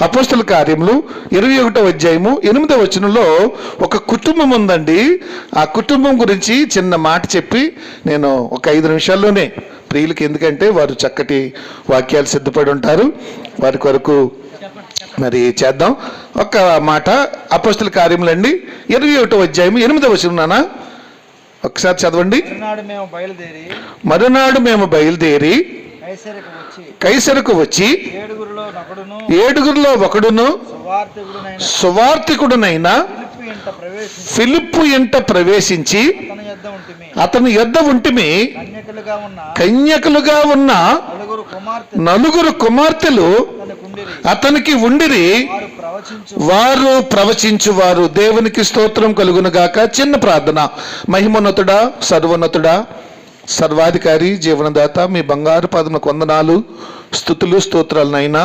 అపోస్తల కార్యములు 21వ అధ్యాయము 8వ వచనంలో ఒక కుటుంబం ఉందండి. ఆ కుటుంబం గురించి చిన్న మాట చెప్పి నేను ఒక 5 నిమిషాల్లోనే ప్రియులకి, ఎందుకంటే వారు చక్కటి వాక్యాలు సిద్ధపడి ఉంటారు, వారి కొరకు మరి చేద్దాం. ఒక మాట అపోస్తల కార్యములండి 21వ అధ్యాయము 8వ వచనం. నాన్న ఒకసారి చదవండి. మరునాడు మేము బయలుదేరి కైసరుకు వచ్చి ఏడుగురిలో ఒకడును సువార్తికుడునైన ఫిలిప్పు ఇంట ప్రవేశించి అతని యొద్ద ఉంటిమి. కన్యకులుగా ఉన్న 4 కుమార్తెలు అతనికి ఉండిరి. వారు ప్రవచించువారు. దేవునికి స్తోత్రం కలుగునుగాక. చిన్న ప్రార్థన. మహిమోన్నతుడా, సర్వోన్నతుడా, సర్వాధికారి, జీవనదాత, మీ బంగారు పాదములకు వందనాలు, స్తుతులు, స్తోత్రాలనైనా.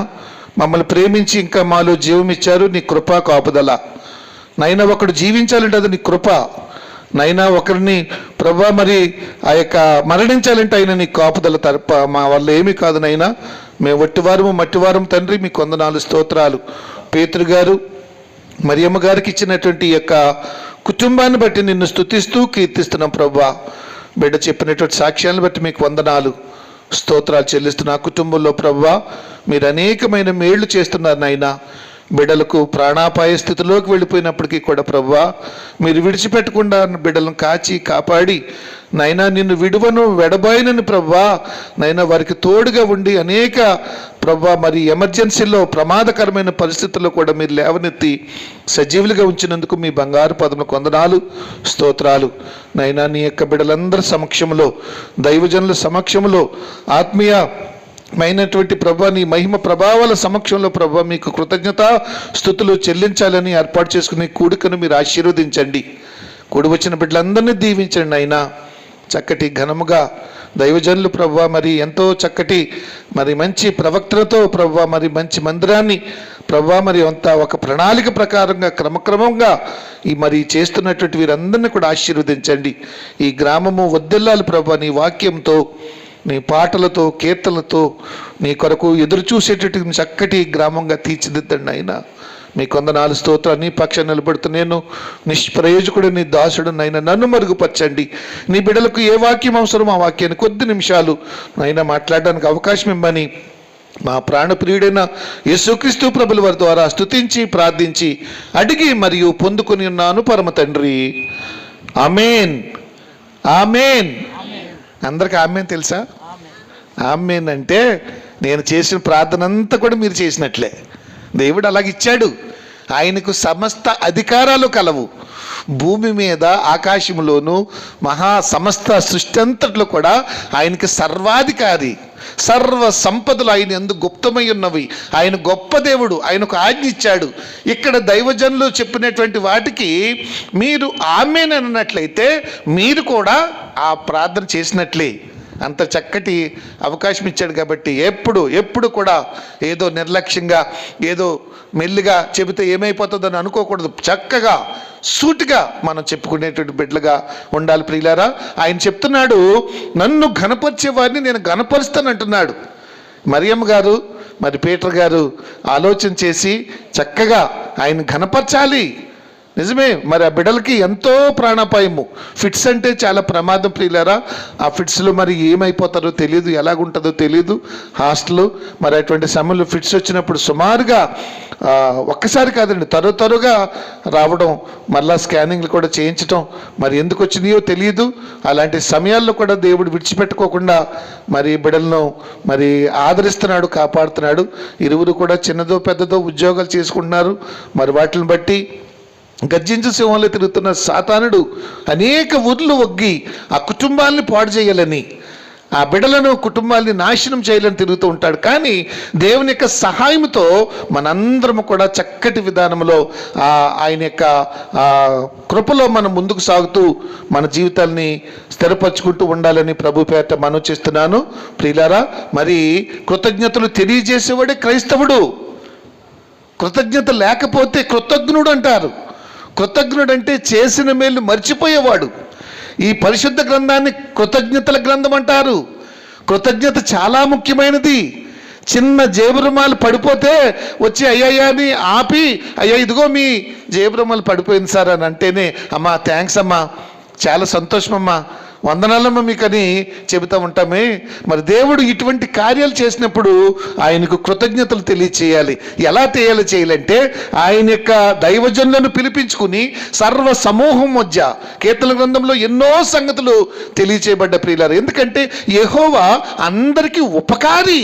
మమ్మల్ని ప్రేమించి ఇంకా మాలో జీవం ఇచ్చారు. నీ కృప కాపుదల నైనా. ఒకడు జీవించాలంటే అది నీ కృప నైనా. ఒకరిని ప్రభా మరి ఆ యొక్క మరణించాలంటే అయినా నీ కాపుదల తరప మా వల్ల ఏమీ కాదు నైనా. మేము వట్టివారము మట్టివారం తండ్రి, మీకు వందనాలు, స్తోత్రాలు. పేతురు గారు మరియమ్మ గారికి ఇచ్చినటువంటి యొక్క కుటుంబాన్ని బట్టి నిన్ను స్తుతిస్తూ కీర్తిస్తున్నాం ప్రభా. బిడ్డ చెప్పినటువంటి సాక్ష్యాలను బట్టి మీకు వందనాలు, స్తోత్రాలు చెల్లిస్తున్నా. ఆ కుటుంబంలో ప్రభువా మీరు అనేకమైన మేళ్లు చేస్తున్నారు నాయనా. బిడ్డలకు ప్రాణాపాయ స్థితిలోకి వెళ్ళిపోయినప్పటికీ కూడా ప్రభువా మీరు విడిచిపెట్టకుండా బిడ్డలను కాచి కాపాడి నైనా నిన్ను విడువను వెడబాయనని ప్రభువా నైనా వారికి తోడుగా ఉండి అనేక ప్రభువా మరి ఎమర్జెన్సీలో ప్రమాదకరమైన పరిస్థితుల్లో కూడా మీరు లేవనెత్తి సజీవులుగా ఉంచినందుకు మీ బంగారు పదములకు వందనాలు, స్తోత్రాలు. నైనా నీ యొక్క బిడ్డలందరి సమక్షంలో, దైవజనుల సమక్షంలో, ఆత్మీయ మైనటువంటి ప్రభా నీ మహిమ ప్రభావాల సమక్షంలో ప్రభా మీకు కృతజ్ఞత స్తుతులు చెల్లించాలని ఏర్పాటు చేసుకుని కూడికను మీరు ఆశీర్వదించండి. కూడి వచ్చిన బిడ్డలందరినీ దీవించండి అయినా. చక్కటి ఘనముగా దైవజనులు ప్రభా మరి ఎంతో చక్కటి మరి మంచి ప్రవక్తలతో ప్రభా మరి మంచి మందిరాన్ని ప్రభా మరి అంతా ఒక ప్రణాళిక ప్రకారంగా క్రమక్రమంగా ఈ మరి చేస్తున్నటువంటి వీరందరినీ కూడా ఆశీర్వదించండి. ఈ గ్రామము వర్ధిల్లాలి ప్రభా నీ వాక్యంతో, నీ పాటలతో, కీర్తనలతో నీ కొరకు ఎదురు చూసేటట్టు చక్కటి గ్రామంగా తీర్చిదిద్దండి అయినా. మీ కొందనాలు స్తోత్రాలు. నీ పక్షాన్ని నిలబడుతూ నేను నిష్ప్రయోజకుడు నీ దాసుడు నైనా నన్ను మరుగుపరచండి. నీ బిడ్డలకు ఏ వాక్యం అవసరం ఆ వాక్యాన్ని కొద్ది నిమిషాలు నైనా మాట్లాడడానికి అవకాశం ఇవ్వమని మా ప్రాణప్రియుడైన యేసుక్రీస్తు ప్రభుల వారి ద్వారా స్తుతించి ప్రార్థించి అడిగి మరియు పొందుకొని ఉన్నాను పరమ తండ్రి. ఆమేన్, ఆమేన్. అందరికి ఆమేన్ తెలుసా? ఆమేన్ అంటే నేను చేసిన ప్రార్థన అంతా కూడా మీరు చేసినట్లే. దేవుడు అలాగిచ్చాడు. ఆయనకు సమస్త అధికారాలు కలవు. భూమి మీద ఆకాశంలోను మహా సమస్త సృష్టి అంతట్లో కూడా ఆయనకి సర్వాధికారి. సర్వ సంపదలు ఆయన యందు గుప్తమై ఉన్నవి. ఆయన గొప్ప దేవుడు. ఆయనకు ఆజ్ఞ ఇచ్చాడు. ఇక్కడ దైవజనులు చెప్పినటువంటి వాటికి మీరు ఆమేన్ అన్నట్లయితే మీరు కూడా ఆ ప్రార్థన చేసినట్లే. అంత చక్కటి అవకాశం ఇచ్చాడు కాబట్టి ఎప్పుడు కూడా ఏదో నిర్లక్ష్యంగా ఏదో మెల్లిగా చెబితే ఏమైపోతుందని అనుకోకూడదు. చక్కగా సూటిగా మనం చెప్పుకునేటువంటి బిడ్డలుగా ఉండాలి ప్రియులారా. ఆయన చెప్తున్నాడు నన్ను ఘనపరిచే వారిని నేను ఘనపరుస్తానంటున్నాడు. మరియమ్మ గారు మరి పీటర్ గారు ఆలోచన చేసి చక్కగా ఆయన ఘనపరచాలి. నిజమే, మరి ఆ బిడ్డలకి ఎంతో ప్రాణాపాయము. ఫిట్స్ అంటే చాలా ప్రమాదం ప్రియులారా. ఆ ఫిట్స్లో మరి ఏమైపోతారో తెలియదు, ఎలాగుంటుందో తెలియదు. హాస్టల్ మరి అటువంటి సమయంలో ఫిట్స్ వచ్చినప్పుడు సుమారుగా ఒక్కసారి కాదండి తరుగా రావడం, మళ్ళా స్కానింగ్లు కూడా చేయించడం, మరి ఎందుకు వచ్చినాయో తెలియదు. అలాంటి సమయాల్లో కూడా దేవుడు విడిచిపెట్టుకోకుండా మరి బిడ్డలను మరి ఆదరిస్తున్నాడు, కాపాడుతున్నాడు. ఇరువురు కూడా చిన్నదో పెద్దదో ఉద్యోగాలు చేసుకుంటున్నారు. మరి వాటిని బట్టి గర్జించు సింహంలో తిరుగుతున్న సాతానుడు అనేక ఊర్లు ఒగ్గి ఆ కుటుంబాన్ని పాడు చేయాలని, ఆ బిడ్డలను కుటుంబాన్ని నాశనం చేయాలని తిరుగుతూ ఉంటాడు. కానీ దేవుని యొక్క సహాయంతో మనందరము కూడా చక్కటి విధానంలో ఆయన యొక్క కృపలో మనం ముందుకు సాగుతూ మన జీవితాల్ని స్థిరపరచుకుంటూ ఉండాలని ప్రభు పేరిట మనవి చేస్తున్నాను ప్రియులారా. మరి కృతజ్ఞతలు తెలియజేసేవాడే క్రైస్తవుడు. కృతజ్ఞత లేకపోతే కృతజ్ఞుడు అంటారు. కృతజ్ఞుడు అంటే చేసిన మేలు మర్చిపోయేవాడు. ఈ పరిశుద్ధ గ్రంథాన్ని కృతజ్ఞతల గ్రంథం అంటారు. కృతజ్ఞత చాలా ముఖ్యమైనది. చిన్న జేబురుమాలు పడిపోతే వచ్చి అయ్యని ఆపి, అయ్యా ఇదిగో మీ జేబురుమాలు పడిపోయింది సార్ అని అంటేనే, అమ్మా థ్యాంక్స్ అమ్మా, చాలా సంతోషమమ్మా, వందనాలమ్మ మీకని చెబుతూ ఉంటామే. మరి దేవుడు ఇటువంటి కార్యాలు చేసినప్పుడు ఆయనకు కృతజ్ఞతలు తెలియచేయాలి. ఎలా చేయాలంటే ఆయన యొక్క దైవజనులను పిలిపించుకుని సర్వ సమూహం మధ్య కీర్తన గ్రంథంలో ఎన్నో సంగతులు తెలియచేయబడ్డ ప్రియులారు. ఎందుకంటే యెహోవా అందరికీ ఉపకారి,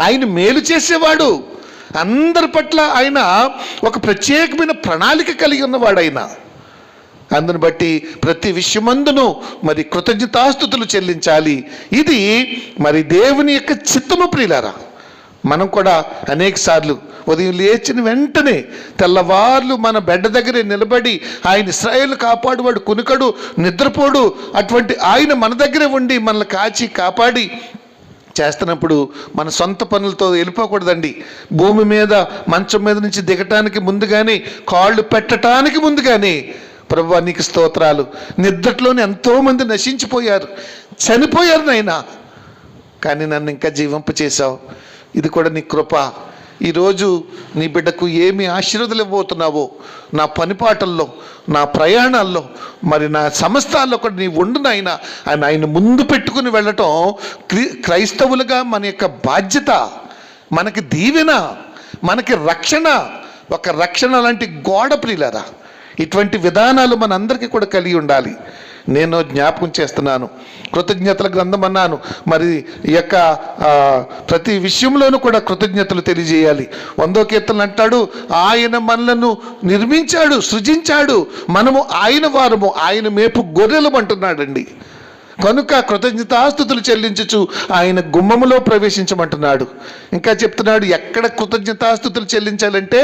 ఆయన మేలు చేసేవాడు, అందరి పట్ల ఆయన ఒక ప్రత్యేకమైన ప్రణాళిక కలిగి ఉన్నవాడు. ఆయన అందుని బట్టి ప్రతి విషయమందును మరి కృతజ్ఞతాస్తుతులు చెల్లించాలి. ఇది మరి దేవుని యొక్క చిత్తము ప్రియులారా. మనం కూడా అనేక సార్లు ఉదయం లేచిన వెంటనే తెల్లవార్లు మన బెడ్ దగ్గరే నిలబడి ఆయన ఇశ్రాయేలు కాపాడువాడు, కునుకడు, నిద్రపోడు, అటువంటి ఆయన మన దగ్గరే ఉండి మనల్ని కాచి కాపాడి చేస్తున్నప్పుడు మన సొంత పనులతో వెళ్ళిపోకూడదండి. భూమి మీద మంచం మీద నుంచి దిగటానికి ముందుగానే, కాళ్ళు పెట్టడానికి ముందుగానే ప్రభువా నీకు స్తోత్రాలు, నిద్రలోనే ఎంతోమంది నశించిపోయారు, చనిపోయారు నాయనా, కానీ నన్ను ఇంకా జీవింప చేశావు, ఇది కూడా నీ కృప. ఈరోజు నీ బిడ్డకు ఏమి ఆశీర్వాదాలు ఇవ్వబోతున్నావో, నా పనిపాటల్లో, నా ప్రయాణాల్లో, మరి నా సమస్తాల్లో కూడా నీ ఉండు నాయనా అని ఆయన ముందు పెట్టుకుని వెళ్ళటం క్రైస్తవులుగా మన యొక్క బాధ్యత. మనకి దీవెన, మనకి రక్షణ, ఒక రక్షణ లాంటి గోడ ప్రియులారా. ఇటువంటి విధానాలు మనందరికీ కూడా కలిగి ఉండాలి. నేను జ్ఞాపకం చేస్తున్నాను, కృతజ్ఞతల గ్రంథం అన్నాను. మరి ఈ యొక్క ప్రతి విషయంలోనూ కూడా కృతజ్ఞతలు తెలియజేయాలి. 100వ కీర్తన అంటాడు, ఆయన మనలను నిర్మించాడు, సృజించాడు, మనము ఆయన వారము, ఆయన మేపు గొర్రెలు అంటున్నాడండి. కనుక కృతజ్ఞతాస్తుతులు చెల్లించుచు ఆయన గుమ్మములో ప్రవేశించమంటున్నాడు. ఇంకా చెప్తున్నాడు ఎక్కడ కృతజ్ఞతాస్తుతులు చెల్లించాలంటే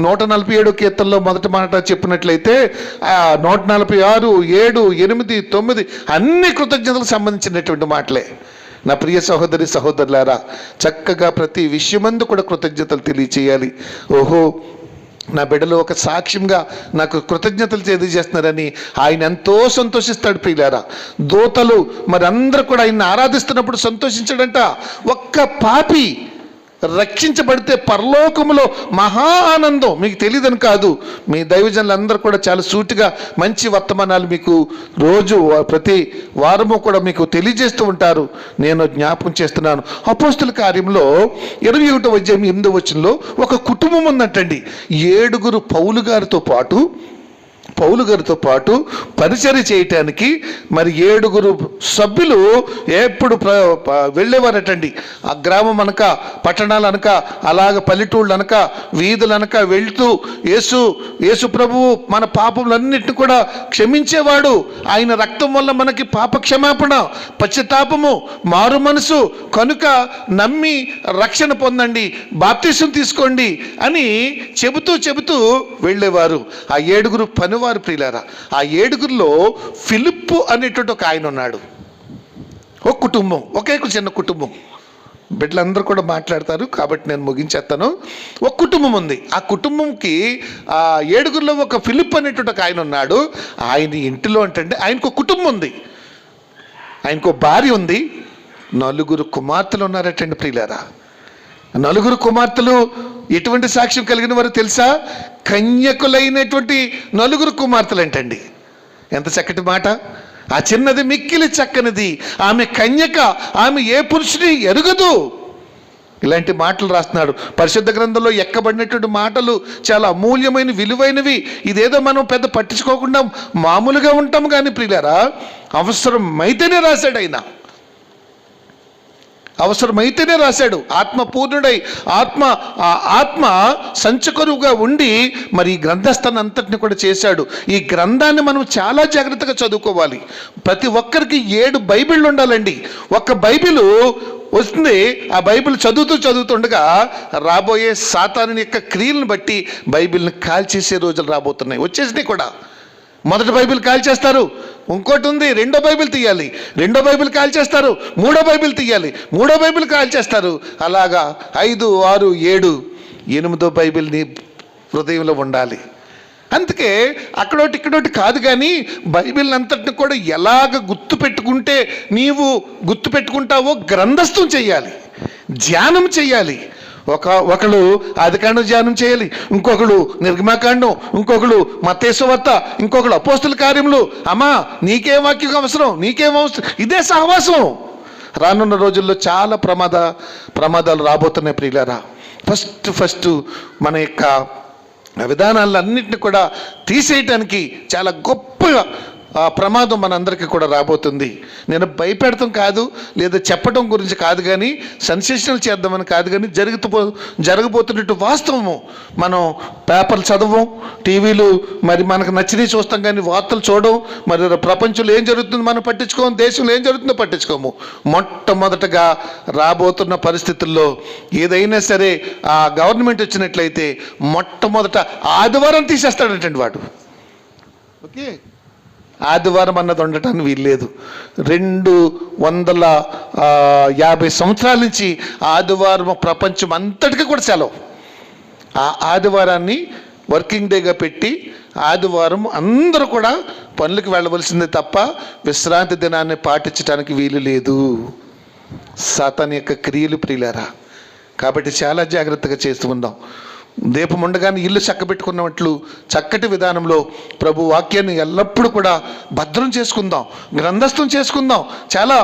147 కీర్తనలో మొదటి మాట చెప్పినట్లయితే 146, 7, 8, 9 అన్ని కృతజ్ఞతలకు సంబంధించినటువంటి మాటలే. నా ప్రియ సహోదరి సహోదరులారా, చక్కగా ప్రతి విషయమందు కూడా కృతజ్ఞతలు తెలియచేయాలి. ఓహో, నా బిడ్డలో ఒక సాక్ష్యంగా నాకు కృతజ్ఞతలు తెలియజేస్తున్నారని ఆయన ఎంతో సంతోషిస్తాడు ప్రియులారా. దూతలు మరి అందరూ కూడా ఆయన్ని ఆరాధిస్తున్నప్పుడు సంతోషించాడంట. ఒక్క పాపి రక్షించబడితే పరలోకములో మహా ఆనందం. మీకు తెలియదని కాదు, మీ దైవజనులందరూ కూడా చాలా సూటిగా మంచి వర్తమానాలు మీకు రోజు ప్రతి వారము కూడా మీకు తెలియజేస్తూ ఉంటారు. నేను జ్ఞాపకం చేస్తున్నాను, అపోస్తుల కార్యంలో 21వ అధ్యాయం 8వ వచనంలో ఒక కుటుంబం ఉందంటండి. 7 పౌలు గారితో పాటు పరిచర్య చేయటానికి మరి 7 సభ్యులు ఎప్పుడు వెళ్ళేవారటండి. ఆ గ్రామం అనక, పట్టణాలు అనక, అలాగ పల్లెటూళ్ళు అనక, వీధులు అనక వెళ్తూ యేసు ప్రభువు మన పాపములన్నిటిని కూడా క్షమించేవాడు, ఆయన రక్తం వల్ల మనకి పాప క్షమాపణ, పశ్చాత్తాపము, మారు మనసు, కనుక నమ్మి రక్షణ పొందండి, బాప్తిసం తీసుకోండి అని చెబుతూ వెళ్ళేవారు. ఆ 7 పనివారు ప్రియులారా. ఆ 7లో ఫిలిప్పు అనేటువంటి ఒక ఆయన ఉన్నాడు. ఒక కుటుంబం, ఒకే చిన్న కుటుంబం. బిడ్డలందరూ కూడా మాట్లాడతారు కాబట్టి నేను ముగించేస్తాను. ఒక కుటుంబం ఉంది. ఆ కుటుంబంకి ఆ 7లో ఒక ఫిలిప్ అనేటువంటి ఒక ఆయన ఉన్నాడు. ఆయన ఇంటిలో అంటే ఆయనకు కుటుంబం ఉంది, ఆయనకు భార్య ఉంది, 4 కుమార్తెలు ఉన్నారటండి ప్రియులారా. 4 కుమార్తెలు ఎటువంటి సాక్ష్యం కలిగిన వారు తెలుసా? కన్యకులైనటువంటి 4 కుమార్తెలు అంటండి. ఎంత చక్కటి మాట! ఆ చిన్నది మిక్కిలి చక్కనిది, ఆమె కన్యక, ఆమె ఏ పురుషుని ఎరుగదు. ఇలాంటి మాటలు రాస్తున్నాడు పరిశుద్ధ గ్రంథంలో. ఎక్కబడినటువంటి మాటలు చాలా అమూల్యమైన, విలువైనవి. ఇదేదో మనం పెద్ద పట్టించుకోకుండా మామూలుగా ఉంటాం కానీ ప్రియులారా, అవసరమైతేనే రాశాడు ఆయన, అవసరమైతేనే రాశాడు. ఆత్మపూర్ణుడై ఆత్మ సంచకరువుగా ఉండి మరి ఈ గ్రంథస్థాన్ని అంతటిని కూడా చేశాడు. ఈ గ్రంథాన్ని మనం చాలా జాగ్రత్తగా చదువుకోవాలి. ప్రతి ఒక్కరికి 7 బైబిళ్ళు ఉండాలండి. ఒక బైబిల్ వస్తుంది, ఆ బైబిల్ చదువుతుండగా రాబోయే సాతాను యొక్క క్రియలను బట్టి బైబిల్ని కాల్చేసే రోజులు రాబోతున్నాయి, వచ్చేసినాయి కూడా. మొదటి బైబిల్ కాల్చేస్తారు, ఇంకోటి ఉంది, 2వ బైబిల్ తీయాలి, 2వ బైబిల్ కాల్చేస్తారు, 3వ బైబిల్ తీయాలి, 3వ బైబిల్ కాల్చేస్తారు. అలాగా 5, 6, 7, 8వ బైబిల్ని హృదయంలో ఉండాలి. అందుకే అక్కడోటి ఇక్కడోటి కాదు, కానీ బైబిల్ అంతటిని కూడా ఎలాగ గుర్తు పెట్టుకుంటే నీవు గుర్తు పెట్టుకుంటావో గ్రంథస్థం చెయ్యాలి, ధ్యానం చెయ్యాలి. ఒకళ్ళు ఆదికాండం ధ్యానం చేయాలి, ఇంకొకళ్ళు నిర్గమాకాండం, ఇంకొకళ్ళు మత్తయి సువార్త, ఇంకొకళ్ళు అపోస్తుల కార్యములు. అమ్మా నీకేం వాక్యం అవసరం, నీకేం అవసరం, ఇదే సహవాసం. రానున్న రోజుల్లో చాలా ప్రమాదాలు రాబోతున్నాయి ప్రియులారా. ఫస్ట్ మన యొక్క విధానాలన్నింటినీ కూడా తీసేయటానికి చాలా గొప్ప ప్రమాదం మనందరికీ కూడా రాబోతుంది. నేను భయపెడతాం కాదు, లేదా చెప్పడం గురించి కాదు, కానీ సెన్సేషనల్ చేద్దామని కాదు, కానీ జరగబోతున్నట్టు వాస్తవము. మనం పేపర్లు చదవం, టీవీలు మరి మనకు నచ్చినవి చూస్తాం, కానీ వార్తలు చూడడం, మరి ప్రపంచంలో ఏం జరుగుతుందో మనం పట్టించుకోము, దేశంలో ఏం జరుగుతుందో పట్టించుకోము. మొట్టమొదటగా రాబోతున్న పరిస్థితుల్లో ఏదైనా సరే ఆ గవర్నమెంట్ వచ్చినట్లయితే మొట్టమొదట ఆదివారం తీసేస్తాడంటండి వాడు. ఓకే, ఆదివారం అన్నది ఉండటానికి వీల్లేదు. 250 సంవత్సరాల నుంచి ఆదివారం ప్రపంచం అంతటికీ కూడా సెలవు. ఆ ఆదివారాన్ని వర్కింగ్ డేగా పెట్టి ఆదివారం అందరూ కూడా పనులకు వెళ్ళవలసిందే తప్ప విశ్రాంతి దినాన్ని పాటించడానికి వీలు లేదు. సాతాను యొక్క క్రియలు ప్రియులారా. కాబట్టి చాలా జాగ్రత్తగా చేస్తూ ఉందాం. దీపం ఉండగానే ఇల్లు చక్కబెట్టుకున్నట్లు చక్కటి విధానంలో ప్రభు వాక్యాన్ని ఎల్లప్పుడూ కూడా భద్రం చేసుకుందాం, గ్రంథస్థం చేసుకుందాం. చాలా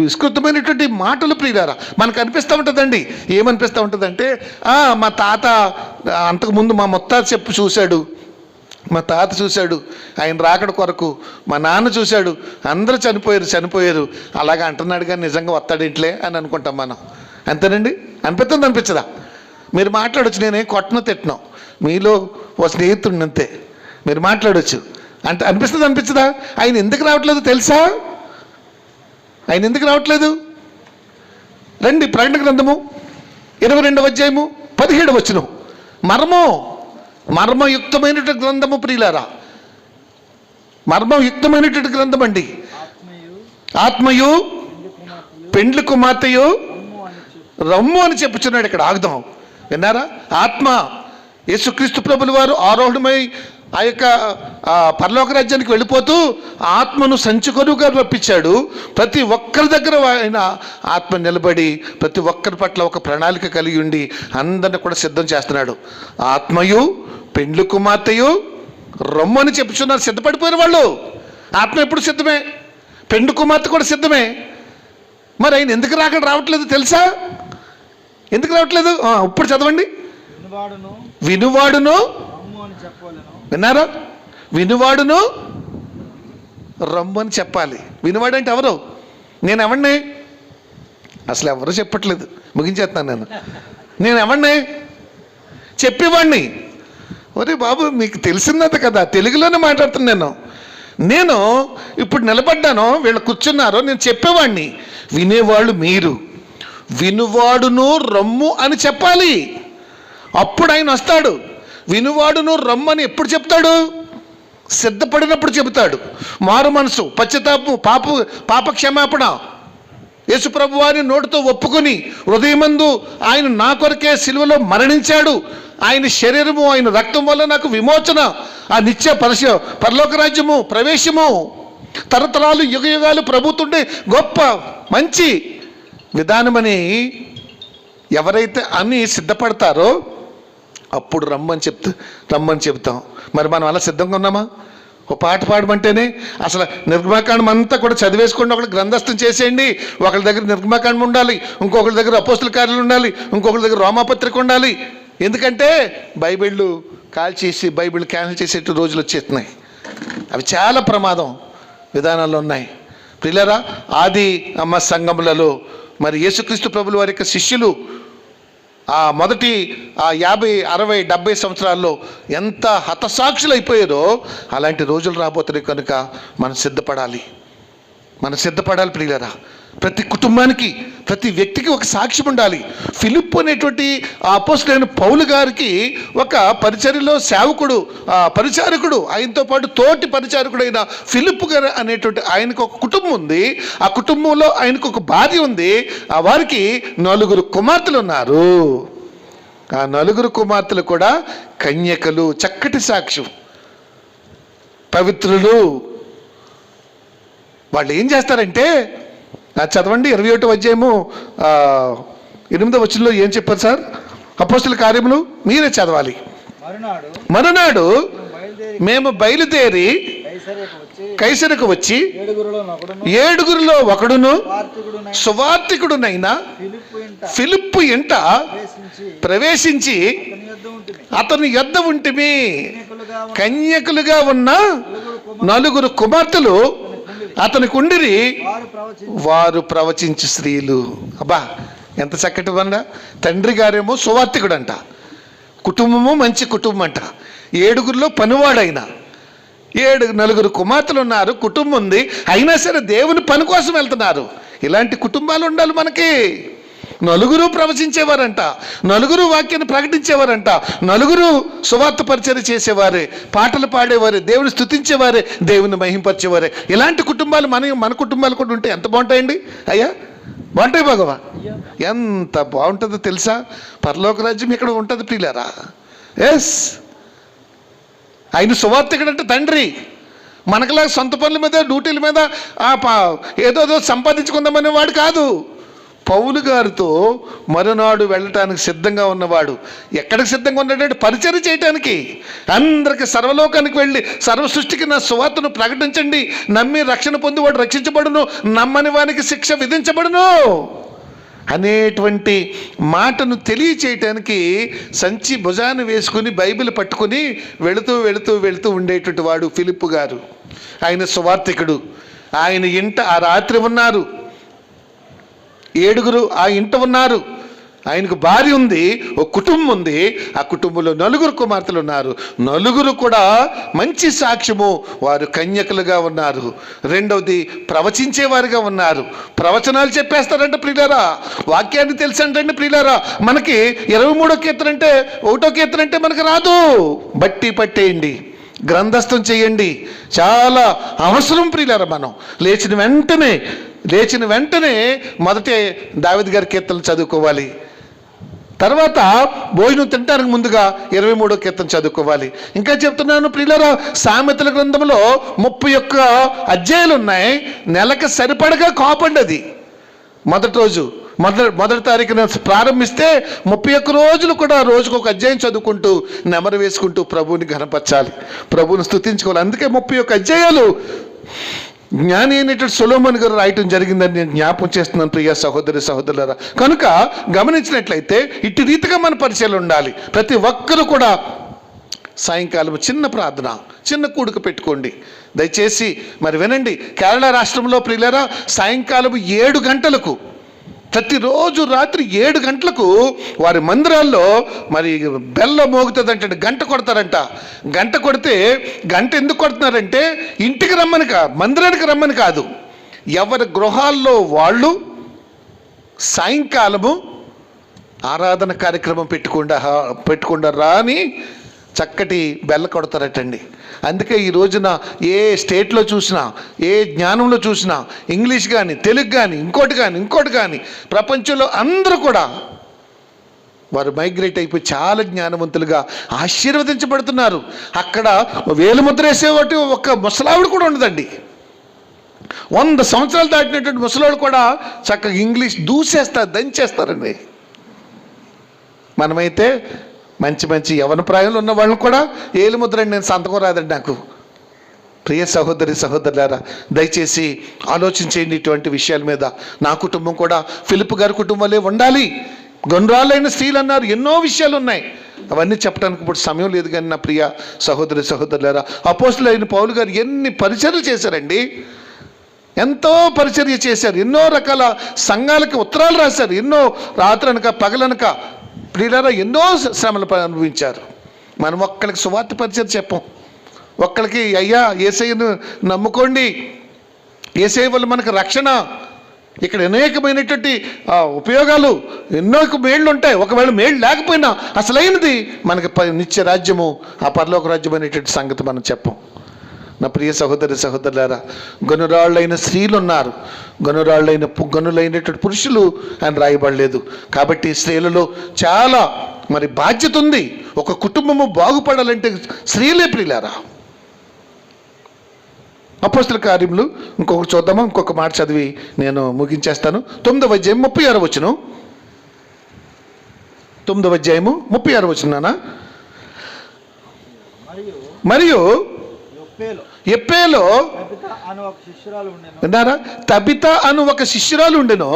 విస్తృతమైనటువంటి మాటలు ప్రియులారా మనకు అనిపిస్తూ ఉంటుందండి. ఏమనిపిస్తూ ఉంటుందంటే, మా తాత అంతకుముందు మా ముత్తాత చూశాడు, మా తాత చూశాడు, ఆయన రాకడ కొరకు మా నాన్న చూశాడు, అందరూ చనిపోయారు అలాగా అంటున్నాడు, కానీ నిజంగా వస్తాడేంట్లే అని అనుకుంటాం మనం. అంతేనండి, అనిపించదా? మీరు మాట్లాడవచ్చు, నేనేం కొట్టను తిట్టను, మీలో ఓ స్నేహితుడిని అంతే. మీరు మాట్లాడవచ్చు అంటే అనిపించదా? ఆయన ఎందుకు రావట్లేదు తెలుసా? ఆయన ఎందుకు రావట్లేదు? రండి, ప్రకటన గ్రంథము 22వ అధ్యాయము 17వ వచనం. మర్మయుక్తమైనటువంటి గ్రంథము ప్రియులారా, మర్మయుక్తమైనటువంటి గ్రంథం అండి. ఆత్మయు పెండ్లి కుమార్తెయు రమ్ము అని చెప్పుచున్నాడు. ఇక్కడ ఆగుదాం, విన్నారా? ఆత్మ యేసుక్రీస్తు ప్రభుల వారు ఆరోహణమై ఆ యొక్క పరలోక రాజ్యానికి వెళ్ళిపోతూ ఆత్మను సంచుకొనుగా రప్పించాడు. ప్రతి ఒక్కరి దగ్గర ఆయన ఆత్మ నిలబడి ప్రతి ఒక్కరి పట్ల ఒక ప్రణాళిక కలిగి ఉండి అందరిని కూడా సిద్ధం చేస్తున్నాడు. ఆత్మయు పెండ్లి కుమార్తెయు రమ్ము అని చెప్పుచున్నారు. సిద్ధపడిపోయిన వాళ్ళు. ఆత్మ ఎప్పుడు సిద్ధమే, పెండ్లి కుమార్తె కూడా సిద్ధమే. మరి ఆయన ఎందుకు రావట్లేదు తెలుసా? ఎందుకు రావట్లేదు? ఇప్పుడు చదవండి. వినువాడును, విన్నారా? వినువాడును రమ్ము అని చెప్పాలి. వినువాడు అంటే ఎవరు? నేను ఎవరిని? అసలు ఎవరు చెప్పట్లేదు, ముగించేస్తున్నాను. నేను ఎవరిని? చెప్పేవాడిని. ఒరే బాబు, మీకు తెలిసిందంత కదా, తెలుగులోనే మాట్లాడుతున్నాను. నేను ఇప్పుడు నిలబడ్డాను, వీళ్ళు కూర్చున్నారో, నేను చెప్పేవాడిని. వినేవాళ్ళు మీరు. వినువాడును రమ్ము అని చెప్పాలి, అప్పుడు ఆయన వస్తాడు. వినువాడును రమ్ము అని ఎప్పుడు చెప్తాడు? సిద్ధపడినప్పుడు చెబుతాడు. మారు మనసు, పశ్చాత్తాపము, పాప క్షమాపణ యేసుప్రభు వారిని నోటితో ఒప్పుకొని హృదయమందు ఆయన నా కొరకే సిలువలో మరణించాడు, ఆయన శరీరము ఆయన రక్తం వల్ల నాకు విమోచన, ఆ నిత్య పరలోక రాజ్యము ప్రవేశము, తరతరాలు యుగయుగాలు ప్రభుతుండే గొప్ప మంచి విధానమని ఎవరైతే అని సిద్ధపడతారో అప్పుడు రమ్మని చెప్తాం. మరి మనం అలా సిద్ధంగా ఉన్నామా? ఒక పాట పాడమంటేనే అసలు నిర్గమాకాండం అంతా కూడా చదివేసుకోండి, ఒకటి గ్రంథస్థం చేసేయండి. ఒకరి దగ్గర నిర్గమాకాండం ఉండాలి, ఇంకొకరి దగ్గర అపోస్తుల కార్యాలు ఉండాలి, ఇంకొకరి దగ్గర రోమాపత్రిక ఉండాలి. ఎందుకంటే బైబిళ్ళు బైబిల్ క్యాన్సిల్ చేసే రోజులు వచ్చేస్తున్నాయి. అవి చాలా ప్రమాదం విధానాల్లో ఉన్నాయి. ప్రియులారా, ఆది అమ్మ సంఘములలో మరి యేసుక్రీస్తు ప్రభుల వారి యొక్క శిష్యులు ఆ మొదటి 50, 60, 70 సంవత్సరాల్లో ఎంత హతసాక్షులు అయిపోయారో అలాంటి రోజులు రాబోతున్నాయి. కనుక మనం సిద్ధపడాలి ప్రియులారా. ప్రతి కుటుంబానికి, ప్రతి వ్యక్తికి ఒక సాక్ష్యం ఉండాలి. ఫిలిప్పు అనేటువంటి అపోస్తలుడైన పౌలు గారికి ఒక పరిచర్యలో పరిచారకుడు, ఆయనతో పాటు తోటి పరిచారకుడైన ఫిలిప్పు గారు అనేటువంటి ఆయనకు ఒక కుటుంబం ఉంది. ఆ కుటుంబంలో ఆయనకు ఒక భార్య ఉంది. ఆ వారికి 4 కుమార్తెలు ఉన్నారు. ఆ నలుగురు కుమార్తెలు కూడా కన్యకలు, చక్కటి సాక్ష్యం, పవిత్రులు. వాళ్ళు ఏం చేస్తారంటే, చదవండి 21వ అధ్యాయము 8వ వచనంలో ఏం చెప్పారు సార్? అపోస్తల కార్యములు మీరే చదవాలి. మరునాడు మేము బయలుదేరి కైసరకు వచ్చి ఏడుగురిలో ఒకడును సువార్తికుడునైన ఫిలిప్పు ఇంట ప్రవేశించి అతని యొద్ద ఉంటిమి. కన్యకులుగా ఉన్న నలుగురు కుమార్తెలు అతనికి ఉండిరి, వారు ప్రవచించు స్త్రీలు. అబ్బా, ఎంత చక్కటి వల్ల! తండ్రి గారేమో సువార్తికుడు అంట, కుటుంబము మంచి కుటుంబం అంట, ఏడుగురిలో పనివాడైన నలుగురు కుమార్తెలు ఉన్నారు, కుటుంబం ఉంది, అయినా సరే దేవుని పని కోసం వెళ్తున్నారు. ఇలాంటి కుటుంబాలు ఉండాలి మనకి. నలుగురు ప్రవచించేవారంట, నలుగురు వాక్యాన్ని ప్రకటించేవారంట, నలుగురు సువార్త పరిచర్య చేసేవారే, పాటలు పాడేవారే, దేవుని స్తుతించేవారే, దేవుని మహింపరిచేవారే. ఇలాంటి కుటుంబాలు మన కుటుంబాలు కూడా ఉంటే ఎంత బాగుంటాయండి అయ్యా? బాగుంటాయి భగవా, ఎంత బాగుంటుందో తెలుసా? పరలోక రాజ్యం ఇక్కడ ఉంటుంది ప్రియులారా. ఎస్, ఆయన సువార్తికుడు అంటే తండ్రి. మనకులాగా సొంత పనుల మీద, డ్యూటీల మీద ఏదో సంపాదించుకుందామనే వాడు కాదు. పౌలు గారితో మరునాడు వెళ్ళటానికి సిద్ధంగా ఉన్నవాడు. ఎక్కడికి సిద్ధంగా ఉన్నాడంటే పరిచర్య చేయటానికి. అందరికి సర్వలోకానికి వెళ్ళి సర్వ సృష్టికి నా సువార్తను ప్రకటించండి, నమ్మి రక్షణ పొంది వాడు రక్షించబడును, నమ్మని వానికి శిక్ష విధించబడును అనేటువంటి మాటను తెలియచేయటానికి సంచి భుజాన్ని వేసుకుని బైబిల్ పట్టుకుని వెళుతూ వెళుతూ వెళుతూ ఉండేటువంటి వాడు ఫిలిప్పు గారు. ఆయన సువార్తికుడు. ఆయన ఇంట ఆ రాత్రి ఉన్నారు, ఏడుగురు ఆ ఇంట ఉన్నారు. ఆయనకు భార్య ఉంది, ఒక కుటుంబం ఉంది, ఆ కుటుంబంలో నలుగురు కుమార్తెలు ఉన్నారు. నలుగురు కూడా మంచి సాక్ష్యము, వారు కన్యకులుగా ఉన్నారు. రెండవది ప్రవచించేవారుగా ఉన్నారు. ప్రవచనాలు చెప్పేస్తారంటే ప్రియులారా, వాక్యాన్ని తెలుసంటే ప్రియులారా, మనకి 23వ కీర్తన అంటే 1వ కీర్తన అంటే మనకు రాదు. బట్టి పట్టేయండి, గ్రంథస్థం చేయండి, చాలా అవసరం ప్రియులారా. మనం లేచిన వెంటనే మొదటే దావీదు గారి కీర్తనలు చదువుకోవాలి. తర్వాత భోజనం తినడానికి ముందుగా 23వ కీర్తన చదువుకోవాలి. ఇంకా చెప్తున్నాను ప్రియులారా, సామెతల గ్రంథంలో 31 అధ్యాయాలు ఉన్నాయి. నెలకు సరిపడగా కాపండి అది. మొదటి తారీఖున ప్రారంభిస్తే 31 రోజులు కూడా రోజుకు ఒక అధ్యాయం చదువుకుంటూ నెమరు వేసుకుంటూ ప్రభువుని ఘనపరచాలి, ప్రభువుని స్తుతించుకోవాలి. అందుకే 31 అధ్యాయాలు జ్ఞాని అయినటువంటి సొలొమోను గారు రాయటం జరిగిందని నేను జ్ఞాపకం చేస్తున్నాను ప్రియ సహోదరి సహోదరులారా. కనుక గమనించినట్లయితే ఇటు రీతిగా మన పరిచయాలు ఉండాలి. ప్రతి ఒక్కరూ కూడా సాయంకాలం చిన్న ప్రార్థన, చిన్న కూడుక పెట్టుకోండి దయచేసి. మరి వినండి, కేరళ రాష్ట్రంలో ప్రియులారా సాయంకాలం 7 గంటలకు, ప్రతిరోజు రాత్రి 7 గంటలకు వారి మందిరాల్లో మరి బెల్ల మోగుతుందంటే గంట కొడతారంట. గంట కొడితే, గంట ఎందుకు కొడుతున్నారంటే ఇంటికి రమ్మని మందిరానికి రమ్మని కాదు, ఎవరి గృహాల్లో వాళ్ళు సాయంకాలము ఆరాధన కార్యక్రమం పెట్టుకుండా రాని చక్కటి బెల్ల కొడతారటండి. అందుకే ఈ రోజున ఏ స్టేట్లో చూసినా, ఏ జ్ఞానంలో చూసినా, ఇంగ్లీష్ కానీ, తెలుగు కానీ, ఇంకోటి కానీ ప్రపంచంలో అందరూ కూడా వారు మైగ్రేట్ అయిపోయి చాలా జ్ఞానవంతులుగా ఆశీర్వదించబడుతున్నారు. అక్కడ వేలుముద్ర వేసేవాటి ఒక్క ముసలావిడ కూడా ఉండదండి. 100 సంవత్సరాలు దాటినటువంటి ముసలావిడ కూడా చక్కగా ఇంగ్లీష్ దంచేస్తారండి. మనమైతే మంచి యవన ప్రాయంలో ఉన్న వాళ్ళని కూడా ఏలుముద్ర నేను సంతకం రాదండి నాకు. ప్రియ సహోదరి సహోదరులారా, దయచేసి ఆలోచించేయండి ఇటువంటి విషయాల మీద. నా కుటుంబం కూడా ఫిలిప్ గారి కుటుంబాలే ఉండాలి. గొండ్రాలైన స్త్రీలు అన్నారు, ఎన్నో విషయాలు ఉన్నాయి, అవన్నీ చెప్పడానికి ఇప్పుడు సమయం లేదు. కానీ నా ప్రియ సహోదరి సహోదరులారా, అపోస్తలుడైన పౌలు గారు ఎన్ని పరిచర్యలు చేశారండి, ఎంతో పరిచర్య చేశారు. ఎన్నో రకాల సంఘాలకి ఉత్తరాలు రాశారు, ఎన్నో రాత్రనక పగలనక ప్రియులారా ఎన్నో శ్రమలు అనుభవించారు. మనం ఒక్కరికి సువార్త పరిచయం చెప్పం, ఒక్కరికి అయ్యా యేసయ్యను నమ్ముకోండి, యేసయ్య వల్ల మనకు రక్షణ, ఇక్కడ అనేకమైనటువంటి ఉపయోగాలు, ఎన్నో మేళ్ళు ఉంటాయి. ఒకవేళ మేళ్ళు లేకపోయినా అసలైనది మనకి నిత్య రాజ్యము, ఆ పరలోక రాజ్యం అనేటువంటి సంగతి మనం చెప్పం. నా ప్రియ సహోదరి సహోదరులారా, గనురాళ్ళైన స్త్రీలు ఉన్నారు, గనులైనటువంటి పురుషులు అని రాయబడలేదు. కాబట్టి స్త్రీలలో చాలా మరి బాధ్యత ఉంది. ఒక కుటుంబము బాగుపడాలంటే స్త్రీలే ప్రియులారా. అపోస్తల కార్యములు ఇంకొకటి చూద్దామా, ఇంకొక మాట చదివి నేను ముగించేస్తాను. 9వ అధ్యాయం 36వ వచనం. 9వ అధ్యాయము 36వ వచనం. మరియు ఎప్పేలో విన్నారా, తబిత అను ఒక శిష్యురాలు ఉండెను.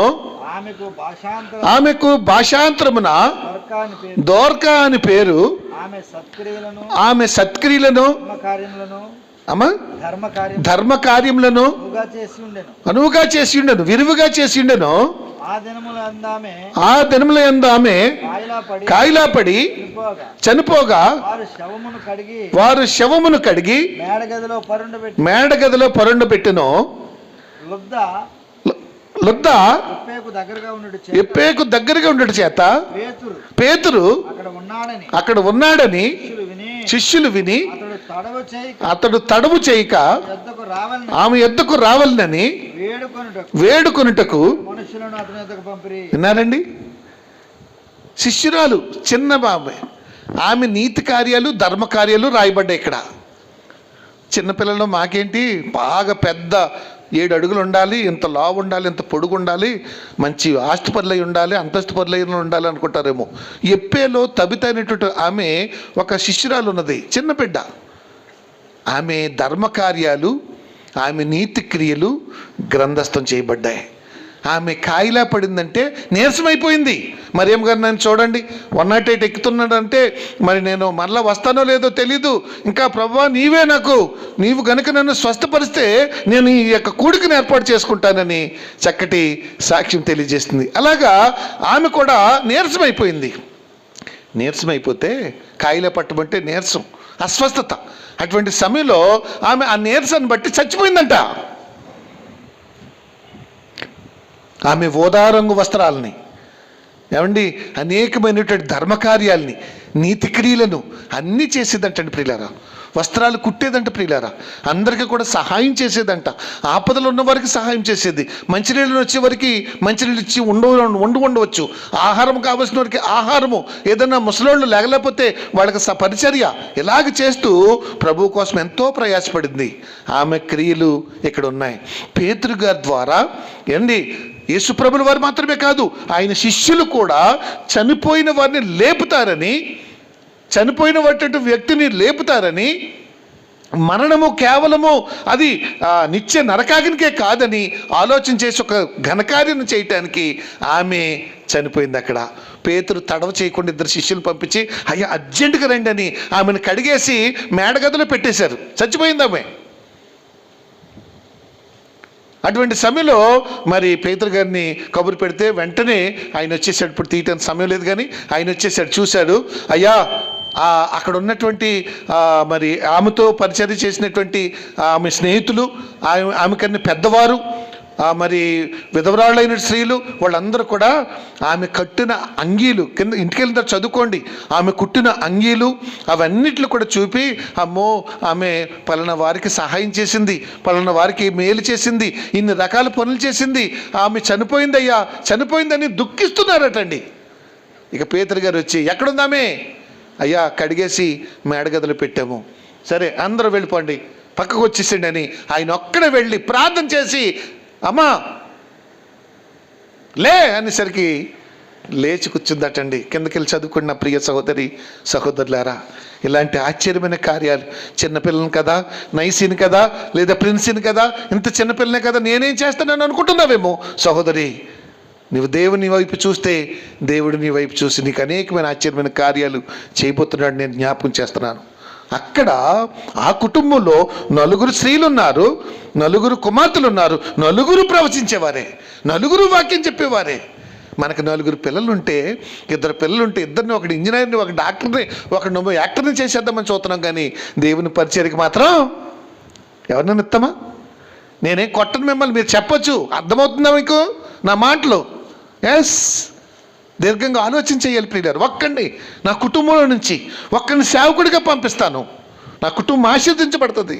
ఆమెకు భాషాంతరమున దోర్కా అని పేరు. ఆమె సత్క్రియలను ధర్మ కార్యములను అనువుగా చేసి ఉండెను, విరివిగా చేసి ఉండెను. ఆ దినముల యందు ఆమె కాయిలాపడి చనిపోగా వారు శవమును కడిగి మేడగదిలో పరుండ పెట్టెను. లుద్ద ఎప్పేకు దగ్గరగా ఉండట చేత పేతురు అక్కడ ఉన్నాడని శిష్యులు విని అతడు తడవు చేయక ఆమె యొద్దకు రావాలని వేడుకొనుటకు విన్నారండి. శిష్యురాలు చిన్న బాబాయ్, ఆమె నీతి కార్యాలు ధర్మ కార్యాలు రాయబడ్డాయి ఇక్కడ. చిన్నపిల్లలు మాకేంటి, బాగా పెద్ద 7 అడుగులు ఉండాలి, ఇంత లావు ఉండాలి, ఇంత పొడుగు ఉండాలి, మంచి ఆస్తిపరులై ఉండాలి, అంతస్తు పరులై ఉండాలి అనుకుంటారేమో. ఎప్పేలో తబిత అనేటువంటి ఆమె ఒక శిష్యురాలు ఉన్నది, చిన్న బిడ్డ. ఆమె ధర్మకార్యాలు, ఆమె నీతి క్రియలు గ్రంథస్థం చేయబడ్డాయి. ఆమె కాయిలా పడిందంటే నీరసమైపోయింది. మరియం గారు నన్ను చూడండి, 108 ఎక్కుతున్నాడంటే మరి నేను మరలా వస్తానో లేదో తెలీదు. ఇంకా ప్రభువా నీవు గనుక నన్ను స్వస్థపరిస్తే నేను ఈ యొక్క కూడికను ఏర్పాటు చేసుకుంటానని చక్కటి సాక్ష్యం తెలియజేస్తుంది. అలాగా ఆమె కూడా నీరసమైపోయింది. నీరసమైపోతే కాయిలా పట్టమంటే నీరసం, అస్వస్థత. అటువంటి సమయంలో ఆమె ఆ నీరసాన్ని బట్టి చచ్చిపోయిందంట. ఆమె ఓదారంగు వస్త్రాలని, ఏమండి, అనేకమైనటువంటి ధర్మకార్యాలని, నీతి క్రియలను అన్నీ చేసేదంటండి ప్రియులారా. వస్త్రాలు కుట్టేదంట ప్రియులారా. అందరికీ కూడా సహాయం చేసేదంట. ఆపదలు ఉన్నవారికి సహాయం చేసేది. మంచినీళ్ళు వచ్చేవారికి మంచినీళ్ళు ఇచ్చి ఉండవచ్చు. ఆహారం కావాల్సిన వారికి ఆహారము, ఏదన్నా ముసలోళ్ళు లేకపోతే వాళ్ళకి పరిచర్య, ఇలాగ చేస్తూ ప్రభు కోసం ఎంతో ప్రయాసపడింది. ఆమె క్రియలు ఇక్కడ ఉన్నాయి. పేతురు గారి ద్వారా ఏండి, యేసుప్రభుల వారు మాత్రమే కాదు, ఆయన శిష్యులు కూడా చనిపోయిన వారిని లేపుతారని, చనిపోయిన వాటి వ్యక్తిని లేపుతారని, మరణము కేవలము అది నిత్య నరకాగ్నికే కాదని ఆలోచన చేసి ఒక ఘనకార్యం చేయటానికి ఆమె చనిపోయింది. అక్కడ పేతురు తడవ చేయకుండా 2 శిష్యులు పంపించి అయ్యా అర్జెంటుగా రండి అని ఆమెను కడిగేసి మేడగదిలో పెట్టేశారు. చచ్చిపోయింది ఆమె. అటువంటి సమయంలో మరి పేతురు గారిని కబురు పెడితే వెంటనే ఆయన వచ్చేసాడు. ఇప్పుడు తీయటానికి సమయం లేదు కానీ ఆయన వచ్చేసాడు, చూశాడు. అయ్యా అక్కడ ఉన్నటువంటి మరి ఆమెతో పరిచర్య చేసినటువంటి ఆమె స్నేహితులు, ఆమె కన్నా పెద్దవారు, మరి విధవరాళ్ళైన స్త్రీలు, వాళ్ళందరూ కూడా ఆమె కట్టిన అంగీలు, కింద ఇంటికెళ్ళిన చదువుకోండి, ఆమె కుట్టిన అంగీలు అవన్నిట్లు కూడా చూపి, అమ్మో ఆమె పలానా వారికి సహాయం చేసింది, పలానా వారికి మేలు చేసింది, ఇన్ని రకాల పనులు చేసింది, ఆమె చనిపోయిందయ్యా చనిపోయిందని దుఃఖిస్తున్నారటండి. ఇక పేతురు గారు వచ్చి ఎక్కడుందామే, అయ్యా కడిగేసి మేడగదిలో పెట్టాము. సరే అందరూ వెళ్ళిపోండి, పక్కకు వచ్చేసిండి అని ఆయన ఒక్కడే వెళ్ళి ప్రార్థన చేసి అమ్మా లే అనేసరికి లేచి కూర్చుందటండి. కిందకెళ్ళి చదువుకున్న ప్రియ సహోదరి సహోదరులారా, ఇలాంటి ఆశ్చర్యమైన కార్యాలు, చిన్నపిల్లని కదా, నైసిని కదా, లేదా ప్రిన్సిని కదా, ఇంత చిన్నపిల్లనే కదా, నేనేం చేస్తానని అనుకుంటున్నావేమో సహోదరి. నీవు దేవుని వైపు చూస్తే దేవుడు నీ వైపు చూసి నీకు అనేకమైన ఆశ్చర్యమైన కార్యాలు చేయబోతున్నాడు నేను జ్ఞాపకం చేస్తున్నాను. అక్కడ ఆ కుటుంబంలో 4 స్త్రీలు ఉన్నారు, 4 కుమార్తెలు ఉన్నారు, 4 ప్రవచించేవారే, 4 వాక్యం చెప్పేవారే. మనకు 4 పిల్లలుంటే, 2 పిల్లలుంటే, ఇద్దరిని, ఒకటి ఇంజనీర్ని, ఒక డాక్టర్ని, ఒకటి యాక్టర్ని చేసేద్దామని చూస్తున్నాం. కానీ దేవుని పరిచర్యకి మాత్రం ఎవరినైనా ఇస్తామా? నేనేం కొట్టను మిమ్మల్ని, మీరు చెప్పొచ్చు, అర్థమవుతుందా మీకు నా మాటలు? ఎస్, దీర్ఘంగా ఆలోచన చేయాలి ప్రియులారు. ఒక్కండి నా కుటుంబంలో నుంచి ఒక్కడిని సేవకుడిగా పంపిస్తాను, నా కుటుంబం ఆశీర్వదించబడుతుంది,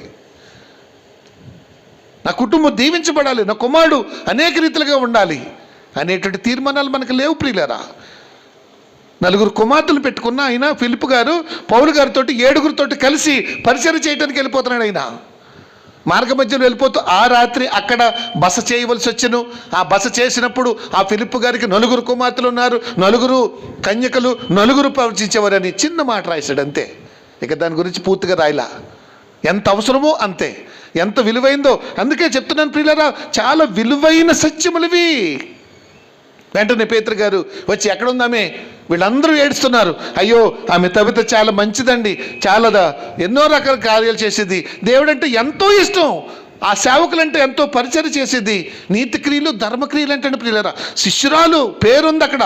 నా కుటుంబం దీవించబడాలి, నా కుమారుడు అనేక రీతిలుగా ఉండాలి అనేటువంటి తీర్మానాలు మనకు లేవు ప్రియులారా. నలుగురు కుమార్తెలు పెట్టుకున్న ఆయన ఫిలిప్ గారు పౌలు గారితో 7గురితో కలిసి పరిచయం చేయడానికి వెళ్ళిపోతున్నాడు. ఆయన మార్గ మధ్యలో వెళ్ళిపోతూ ఆ రాత్రి అక్కడ బస చేయవలసి వచ్చెను. ఆ బస చేసినప్పుడు ఆ ఫిలిప్ గారికి 9 కుమార్తెలు ఉన్నారు, 9 కన్యకలు, 9 ప్రవచించేవారని చిన్న మాట రాశాడు అంతే. ఇక దాని గురించి పూర్తిగా రాయలా. ఎంత అవసరమో అంతే, ఎంత విలువైందో. అందుకే చెప్తున్నాను ప్రియులారా, చాలా విలువైన సత్యములవి. వెంటనే పేతురు గారు వచ్చి, ఎక్కడుందామే? వీళ్ళందరూ ఏడుస్తున్నారు. అయ్యో ఆమె తబిత చాలా మంచిదండి, చాలా ఎన్నో రకాల కార్యాలు చేసేది, దేవుడంటే ఎంతో ఇష్టం, ఆ సేవకులంటే ఎంతో పరిచయం చేసేది, నీతి క్రియలు ధర్మక్రియలు అంటే ప్రియులారా శిష్యురాలు పేరుంది అక్కడ.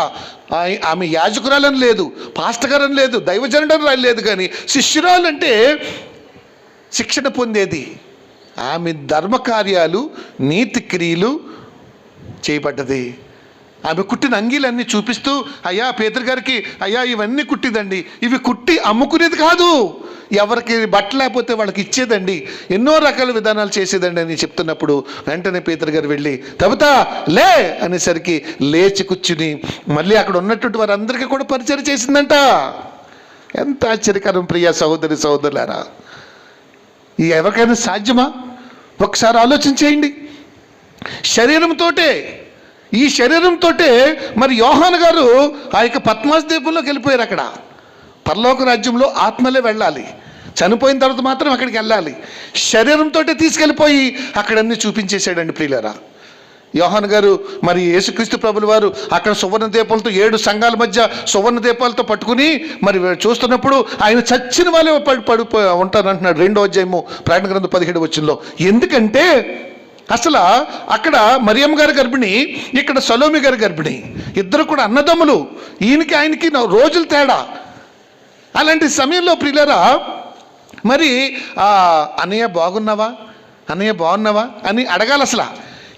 ఆమె యాజకురాలని లేదు, పాస్టగారని లేదు, దైవజనుడని లేదు, కానీ శిష్యురాలు అంటే శిక్షణ పొందేది. ఆమె ధర్మకార్యాలు నీతి క్రియలు చేయబడ్డది. ఆమె కుట్టిన అంగీలన్నీ చూపిస్తూ, అయ్యా పేతురు గారికి, అయ్యా ఇవన్నీ కుట్టిదండి, ఇవి కుట్టి అమ్ముకునేది కాదు, ఎవరికి బట్ట లేకపోతే వాళ్ళకి ఇచ్చేదండి, ఎన్నో రకాల విధానాలు చేసేదండి అని చెప్తున్నప్పుడు వెంటనే పేతురు గారు వెళ్ళి, తబితా లే అనేసరికి లేచి కూర్చుని మళ్ళీ అక్కడ ఉన్నటువంటి వారందరికీ కూడా పరిచయం చేసిందంట. ఎంత ఆశ్చర్యకరం ప్రియ సహోదరి సహోదరులారా! ఈ ఎవరికైనా సాధ్యమా? ఒకసారి ఆలోచించేయండి. ఈ శరీరంతో మరి యోహాను గారు ఆ యొక్క పద్మాస్ ద్వీపంలోకి వెళ్ళిపోయారు. అక్కడ పరలోక రాజ్యంలో ఆత్మలే వెళ్ళాలి, చనిపోయిన తర్వాత మాత్రం అక్కడికి వెళ్ళాలి. శరీరంతో తీసుకెళ్ళిపోయి అక్కడన్నీ చూపించేశాడండి ప్రియులారా. యోహాను గారు మరి యేసుక్రీస్తు ప్రభుల వారు అక్కడ సువర్ణ దీపాలతో 7 సంఘాల మధ్య సువర్ణ దీపాలతో పట్టుకుని మరి చూస్తున్నప్పుడు ఆయన చచ్చిన వాళ్ళే పడిపోయి ఉంటారంటున్నాడు 2వ అధ్యాయము ప్రకటన గ్రంథం 17వ వచనంలో. ఎందుకంటే అసలు అక్కడ మరియమ్మ గారి గర్భిణి, ఇక్కడ సలోమి గారి గర్భిణి, ఇద్దరు కూడా అన్నదమ్ములు, ఈయనకి ఆయనకి రోజులు తేడా. అలాంటి సమయంలో ప్రియులారా మరి అన్నయ్య బాగున్నావా, అన్నయ్య బాగున్నావా అని అడగాలి. అసలు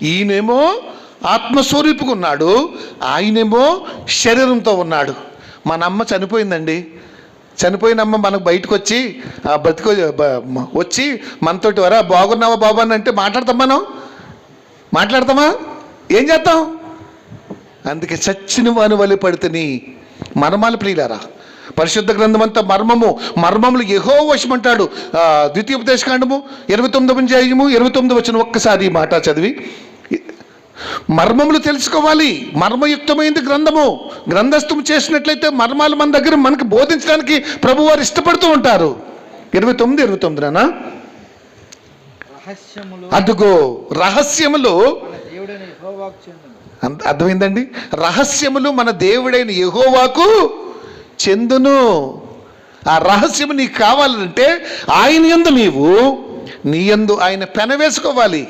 ఈయనేమో ఆత్మస్వరూపుగా ఉన్నాడు, ఆయనేమో శరీరంతో ఉన్నాడు. మన అమ్మ చనిపోయిందండి, చనిపోయిన అమ్మ మనకు బయటకు వచ్చి వచ్చి మనతోటి వరా బాగున్నావా బాబా అని అంటే మాట్లాడతామా? ఏం చేస్తాం? అందుకే చచ్చిన వాని వలి పడితేని మర్మాలు ప్రియులారా. పరిశుద్ధ గ్రంథం అంతా మర్మములు యెహోవా వశమంటాడు. ద్వితీయోపదేశకాండము 29వ అధ్యాయము 29వ వచనం ఒక్కసారి ఈ మాట చదివి, మర్మములు తెలుసుకోవాలి. మర్మయుక్తమైంది గ్రంథస్థం చేసినట్లయితే మర్మాలు మన దగ్గర మనకి బోధించడానికి ప్రభువారు ఇష్టపడుతూ ఉంటారు. 29 అదుగో రహస్యములు, అర్థమైందండి? రహస్యములు మన దేవుడైన యెహోవాకు చెందును. ఆ రహస్యము నీకు కావాలంటే ఆయన యందు నీ యందు ఆయన పెనవేసుకోవాలి.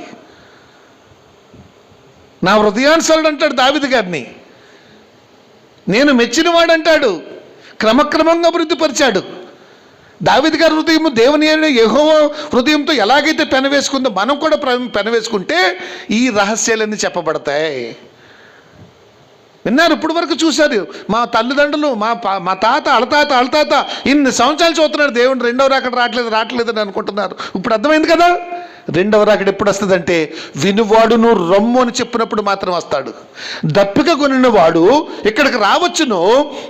నా హృదయానుసరుడు అంటాడు దావీదు గారిని, నేను మెచ్చినవాడు అంటాడు, క్రమక్రమంగా అభివృద్ధిపరిచాడు. దావీదు గారి హృదయం దేవుని యెహోవా హృదయంతో ఎలాగైతే పెనవేసుకుందో మనం కూడా పెనవేసుకుంటే ఈ రహస్యాలన్నీ చెప్పబడతాయి. విన్నారు? ఇప్పుడు వరకు చూశారు. మా తల్లిదండ్రులు, మా తాత అళతాత ఇన్ని సంవత్సరాలు చూస్తున్నాడు దేవుడు, 2వ రాకడ రావట్లేదు అని అనుకుంటున్నారు. ఇప్పుడు అర్థమైంది కదా, 2వ రాకడ ఎప్పుడు వస్తుందంటే వినువాడును రమ్ము అని చెప్పినప్పుడు మాత్రం వస్తాడు. దప్పిక కొనినవాడు ఇక్కడికి రావచ్చును,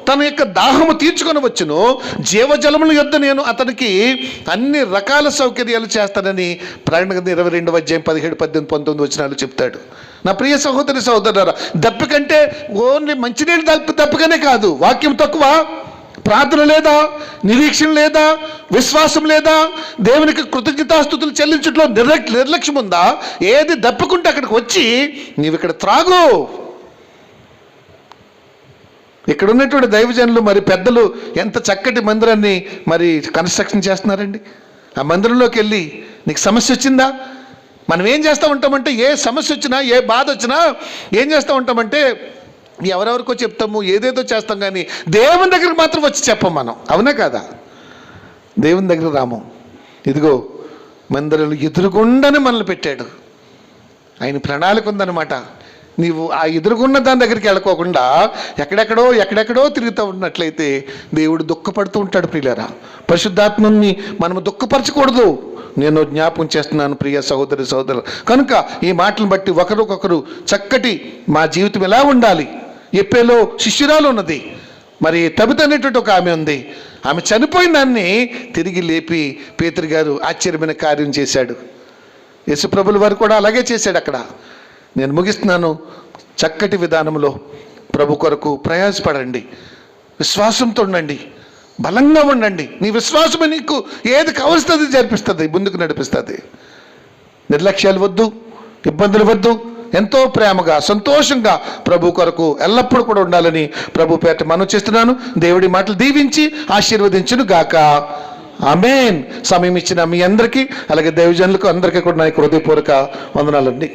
తన యొక్క దాహము తీర్చుకొనవచ్చును, జీవజలముల యొద్ద నేను అతనికి అన్ని రకాల సౌకర్యాలు చేస్తానని ప్రకటన గ్రంథం 22వ అధ్యాయం 17, 18, 19 వచనాలు చెప్తాడు. నా ప్రియ సహోదరి సహోదరులారా, దప్పికంటే ఓన్లీ మంచినీళ్ళు దప్పికనే కాదు, వాక్యం తక్కువ, ప్రార్థన లేదా, నిరీక్షణ లేదా, విశ్వాసం లేదా, దేవునికి కృతజ్ఞతాస్తుతులు చెల్లించట్లో నిర్లక్ష్యం ఉందా? ఏది దప్పుకుంటే అక్కడికి వచ్చి నీవు ఇక్కడ త్రాగు. ఇక్కడ ఉన్నటువంటి దైవజనులు మరి పెద్దలు ఎంత చక్కటి మందిరాన్ని మరి కన్స్ట్రక్షన్ చేస్తున్నారండి. ఆ మందిరంలోకి వెళ్ళి నీకు సమస్య వచ్చిందా? మనం ఏం చేస్తూ ఉంటామంటే ఏ సమస్య వచ్చినా, ఏ బాధ వచ్చినా ఏం చేస్తూ ఉంటామంటే ఎవరెవరికో చెప్తాము, ఏదేదో చేస్తాం, కానీ దేవుని దగ్గరికి మాత్రం వచ్చి చెప్పం మనం. అవునా కాదా? దేవుని దగ్గర రాము. ఇదిగో మందిరాలు ఎదురుగుండానే మనల్ని పెట్టాడు. ఆయన ప్రణాళిక ఉందన్నమాట. నీవు ఆ ఎదురుగున్న దాని దగ్గరికి వెళ్ళకోకుండా ఎక్కడెక్కడో తిరుగుతూ ఉన్నట్లయితే దేవుడు దుఃఖపడుతూ ఉంటాడు. ప్రియులారా, పరిశుద్ధాత్మని మనము దుఃఖపరచకూడదు. నేను జ్ఞాపకం చేస్తున్నాను ప్రియ సహోదరి సహోదరులు. కనుక ఈ మాటలను బట్టి ఒకరికొకరు చక్కటి మా జీవితం ఎలా ఉండాలి. ఎప్పేలో శిష్యురాలు ఉన్నది, మరి తబిత అనేటువంటి ఒక ఆమె ఉంది. ఆమె చనిపోయిన దాన్ని తిరిగి లేపి పేతురు గారు ఆశ్చర్యమైన కార్యం చేశాడు. యేసుప్రభుల వారు కూడా అలాగే చేశాడు అక్కడ. నేను ముగిస్తున్నాను. చక్కటి విధానంలో ప్రభు కొరకు ప్రయాసపడండి, విశ్వాసంతో ఉండండి, బలంగా ఉండండి. నీ విశ్వాసమే నీకు ఏది కావలసింది జరిపిస్తుంది, ముందుకు నడిపిస్తుంది. నిర్లక్ష్యాలు వద్దు, ఇబ్బందులు వద్దు. ఎంతో ప్రేమగా సంతోషంగా ప్రభు కొరకు ఎల్లప్పుడూ కూడా ఉండాలని ప్రభు పేట మనవి చేస్తున్నాను. దేవుడి మాటలు దీవించి ఆశీర్వదించును గాక. ఆమేన్. సమయం ఇచ్చిన మీ అందరికీ, అలాగే దైవజనులకు అందరికీ కూడా నా హృదయపూర్వక వందనాలండి.